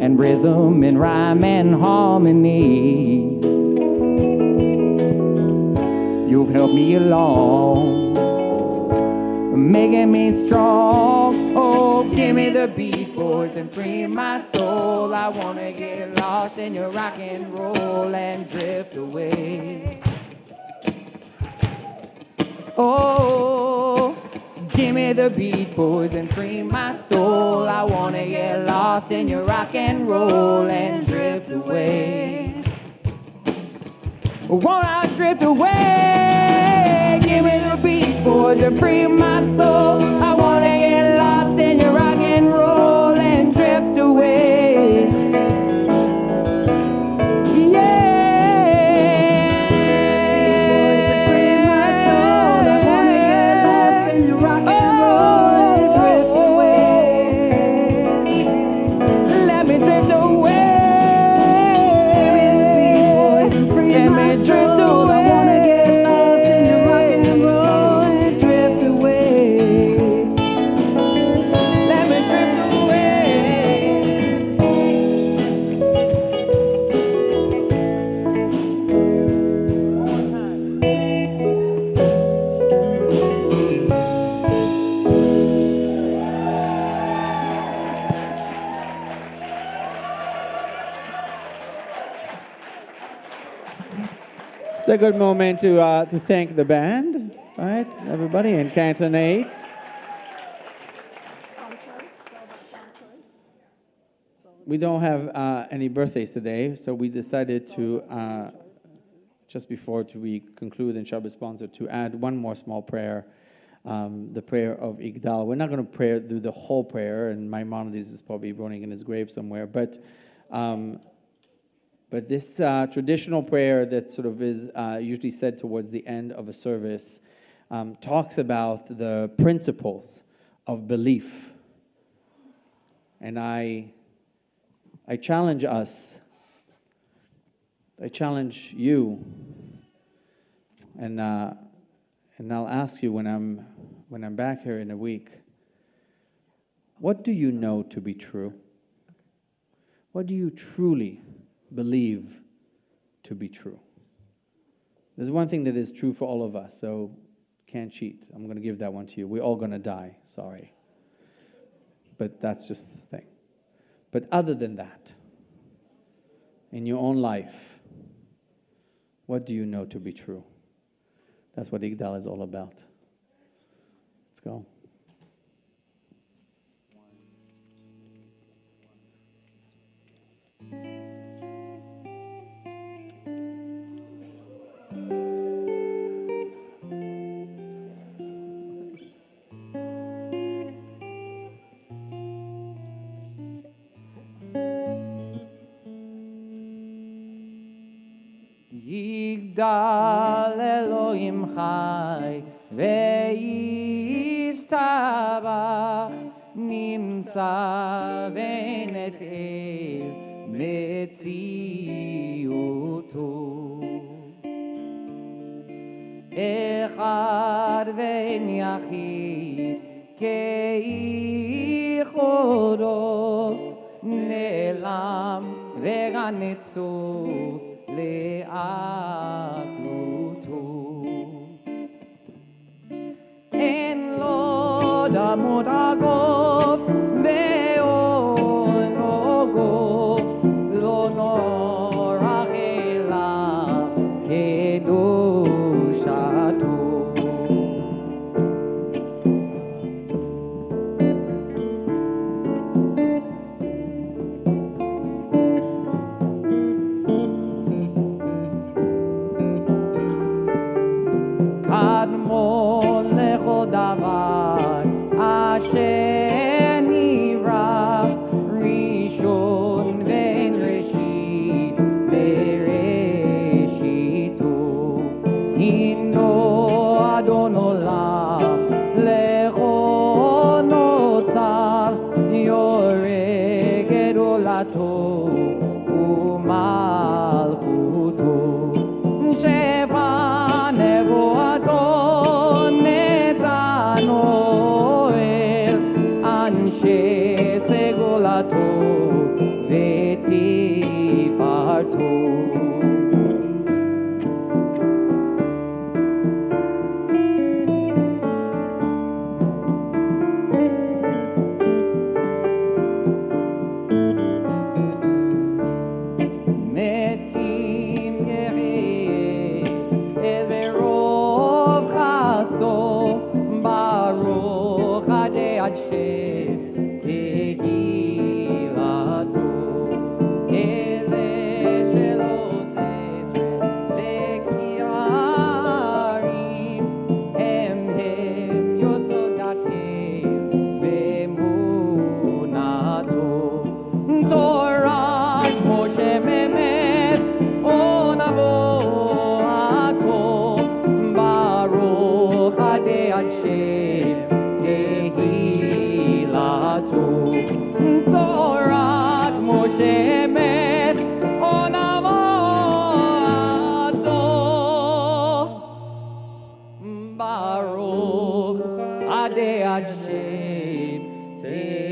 and rhythm and rhyme and harmony. You've helped me along, making me strong. Oh, give me the beat, boys, and free my soul. I wanna get lost in your rock and roll and drift away. Oh, Give me the beat, boys, and free my soul. I wanna get lost in your rock and roll and drift away. Wanna drift away. Give me the beat, boys, and free my soul. I wanna get lost in your rock and roll and drift away. Yeah. It's a good moment to thank the band, right? Everybody in Canton 8. We don't have any birthdays today, so we decided to, just before we conclude in Shabbat sponsor, to add one more small prayer, the prayer of Igdal. We're not going to do the whole prayer, and Maimonides is probably rolling in his grave somewhere, but this traditional prayer that sort of is usually said towards the end of a service talks about the principles of belief. And I challenge us, I challenge you, and I'll ask you when I'm back here in a week, what do you know to be true? What do you truly believe to be true? There's one thing that is true for all of us, so can't cheat. I'm going to give that one to you. We're all going to die, sorry. But that's just the thing. But other than that, in your own life, what do you know to be true? That's what Igdal is all about. Let's go. יגדל אלוהים חי וישתבח נמצא ונתאר מציאותו אחד ואין יחיד כאיחודו נעלם וגם נצוף לאחדותו אין לו דמות הגוף ואונו גוף לא נורח אליו קדושתו קדמון לכל דבר אשר נברא ראשון ואין ראשית בראשיתו הינו אדון עולם לכל נוצר יורה גדולתו ומלכותו שפע נבואתו נתנו אל אנשי סגולתו ותפארתו מתים יחיה אל ברוב חסדו ברוב Hashem emet onavo ato Baruch Adei Hashem tehilatu Torat Moshe emet onavo ato Baruch Adei Hashem tehilatu.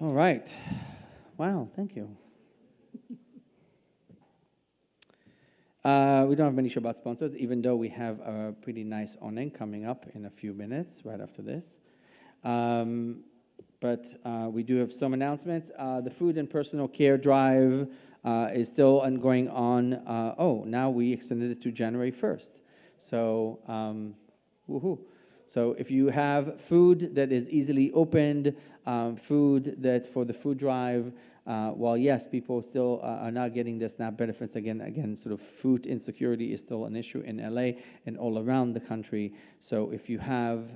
All right. Wow, thank you. We don't have many Shabbat sponsors, even though we have a pretty nice onen coming up in a few minutes, right after this. But we do have some announcements. The food and personal care drive is still going on. Now we extended it to January 1st. So, woohoo. So if you have food that is easily opened, food that for the food drive, while yes, people still are not getting the SNAP benefits again, sort of food insecurity is still an issue in LA and all around the country. So if you have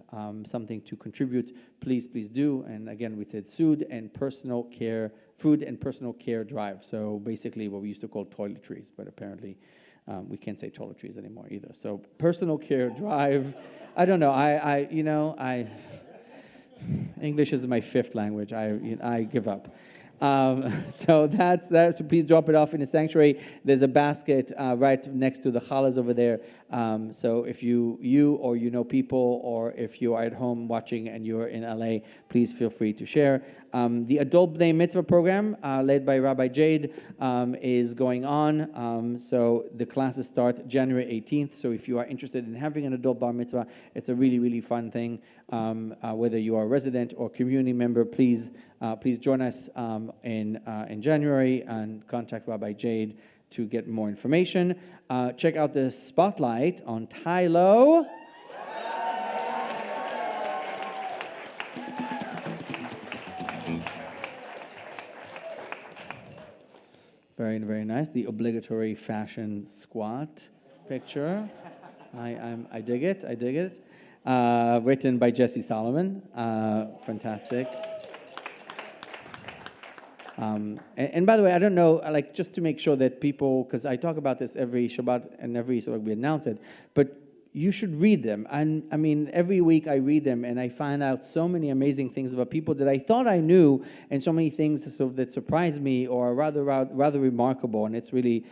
something to contribute, please do. And again, we said food and personal care drive. So basically what we used to call toiletries, but apparently we can't say toiletries anymore either. So personal care drive. I don't know. English is my fifth language. I give up. So that's so please drop it off in the sanctuary. There's a basket right next to the challahs over there. So if you or you know people, or if you are at home watching and you're in LA, please feel free to share. The Adult B'nai Mitzvah program, led by Rabbi Jade, is going on. So the classes start January 18th. So if you are interested in having an adult bar mitzvah, it's a really, really fun thing. Whether you are a resident or community member, please join us in January and contact Rabbi Jade to get more information. Check out the spotlight on Tylo. Very, very nice. The obligatory fashion squat picture. I dig it. Written by Jesse Solomon. Fantastic. And by the way, I don't know, like, just to make sure that people, because I talk about this every Shabbat and every Shabbat we announce it, but you should read them. And I mean, every week I read them and I find out so many amazing things about people that I thought I knew, and so many things sort of that surprise me or are rather remarkable. And it's really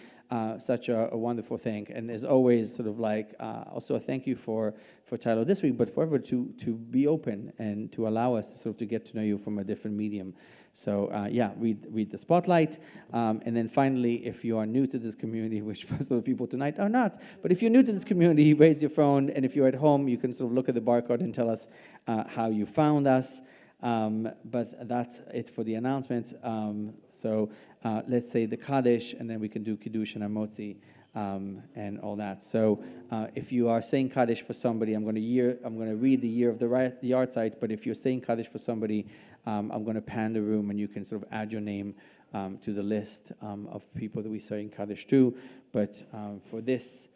such a wonderful thing. And as always, sort of like, also a thank you for Tyler this week, but forever to be open and to allow us to sort of to get to know you from a different medium. So read the spotlight. And then finally, if you are new to this community, which most of the people tonight are not, but if you're new to this community, raise your phone. And if you're at home, you can sort of look at the barcode and tell us how you found us. But that's it for the announcements. So let's say the Kaddish, and then we can do Kiddush and Amotzi and all that. So if you are saying Kaddish for somebody, I'm going to read the year of the yard site. But if you're saying Kaddish for somebody, I'm going to pan the room, and you can sort of add your name to the list of people that we say Kaddish to. But for this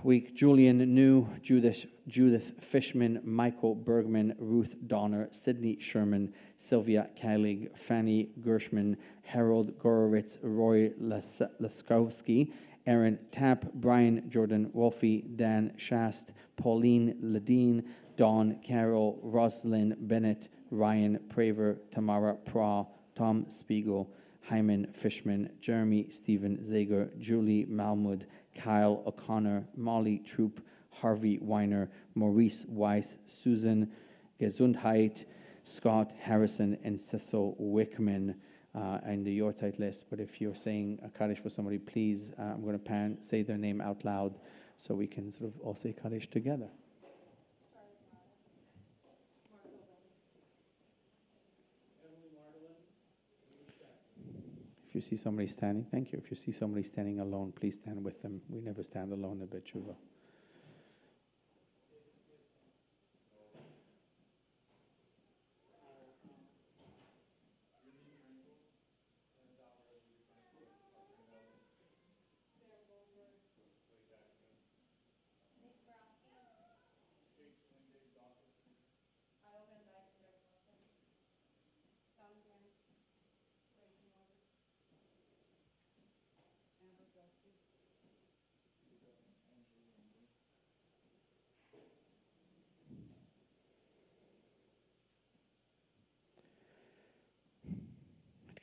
week, Julian New, Judith Fishman, Michael Bergman, Ruth Donner, Sydney Sherman, Sylvia Kalig, Fanny Gershman, Harold Gorowitz, Roy Laskowski, Aaron Tapp, Brian Jordan Wolfie, Dan Shast, Pauline Ledeen, Dawn Carroll, Rosalind Bennett, Ryan Praver, Tamara Pra, Tom Spiegel, Hyman Fishman, Jeremy Stephen Zager, Julie Malmud, Kyle O'Connor, Molly Troop, Harvey Weiner, Maurice Weiss, Susan Gesundheit, Scott Harrison, and Cecil Wickman in the Yortzeit list. But if you're saying a Kaddish for somebody, please, I'm going to say their name out loud so we can sort of all say Kaddish together. If you see somebody standing, thank you. If you see somebody standing alone, please stand with them. We never stand alone at Bet Tshuva.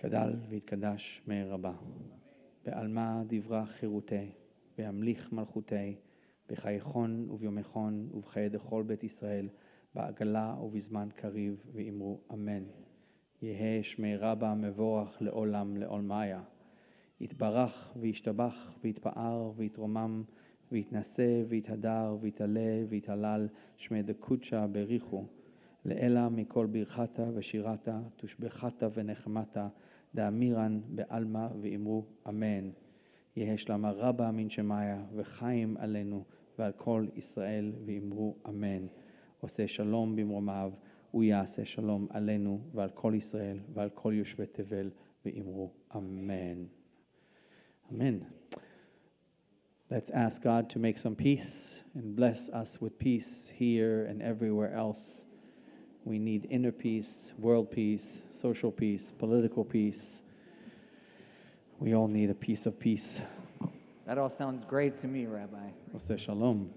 יתגדל ויתקדש שמי רבה. בעלמא דברה חירותי, וימליך מלכותי, בחייכון וביומכון ובחיי דכל בית ישראל, בעגלה ובזמן קריב, ואמרו אמן. יהא שמי רבה מבורך לעולם לעולמיה. יתברך וישתבח ויתפאר ויתרומם ויתנשא ויתהדר ויתעלה ויתהלל שמי דקודשא בריחו. לאלה מכל ברכתה ושירתה, תושבחתה ונחמתה, דאמירן בעלמא ואמרו אמן. יהא שלמה רבה מן שמיה וחיים עלינו ועל כל ישראל ואמרו אמן. עושה שלום במרומיו, הוא יעשה שלום עלינו ועל כל ישראל ועל כל יושבי תבל ואמרו אמן. Amen. Let's ask God to make some peace and bless us with peace here and everywhere else. We need inner peace, world peace, social peace, political peace. We all need a piece of peace. That all sounds great to me, Rabbi. Oseh shalom.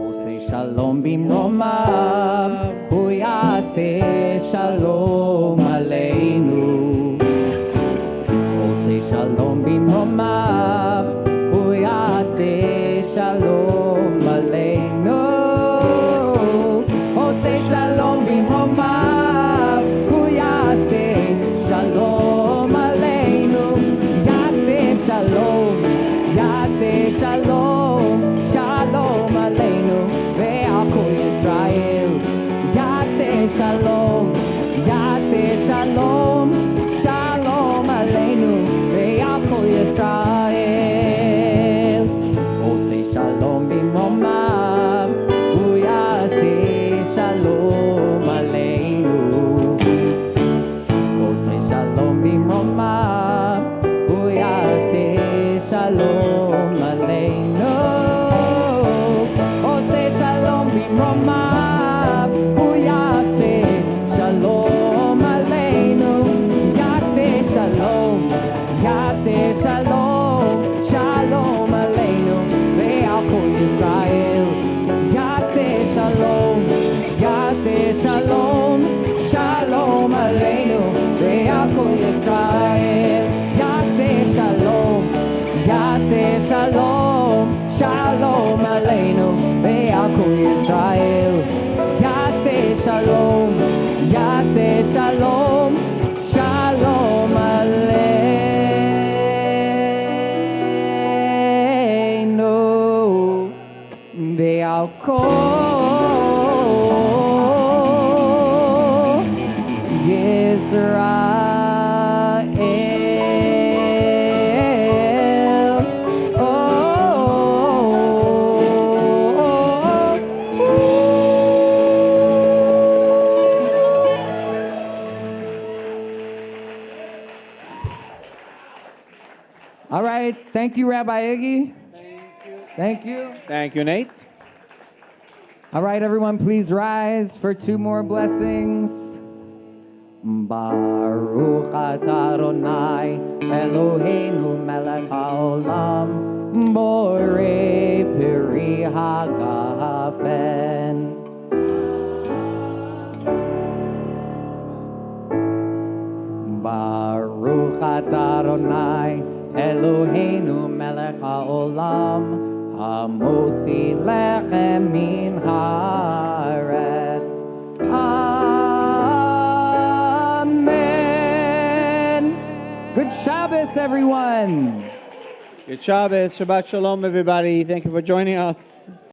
Oseh shalom bimromav, hu yaseh shalom aleinu. Oseh shalom bimromav, hu yaseh shalom aleinu. Oseh shalom bimromav, hu yaseh shalom aleinu. Yaseh shalom, yaseh shalom, shalom aleinu ve'al kol Yisrael. Yaseh shalom, yaseh shalom, shalom aleinu ve'al kol Yisrael. Oseh shalom bimromav, hu yaseh shalom aleinu. Oseh shalom bimromav, hu yaseh shalom aleinu. Oseh shalom bimromav, hu yaseh shalom aleinu. Yaseh shalom, yaseh shalom, shalom aleinu ve'al kol Yisrael. Yaseh shalom, yaseh shalom, shalom aleinu ve'al kol Yisrael. Yaseh shalom, yaseh shalom, shalom aleinu ve'al kol Yisrael. Yaseh shalom, yaseh shalom, shalom aleinu ve'al kol Yisrael. All right, thank you, Rabbi Iggy. Thank you. Thank you, Nate. All right, everyone, please rise for two more blessings. Baruch atah Adonai Eloheinu melech haolam borei peri hagafen. Baruch atah Adonai Eloheinu melech haolam hamotzi lechem min haaretz. Amen. Good Shabbos, everyone. Good Shabbos. Shabbat shalom, everybody. Thank you for joining us.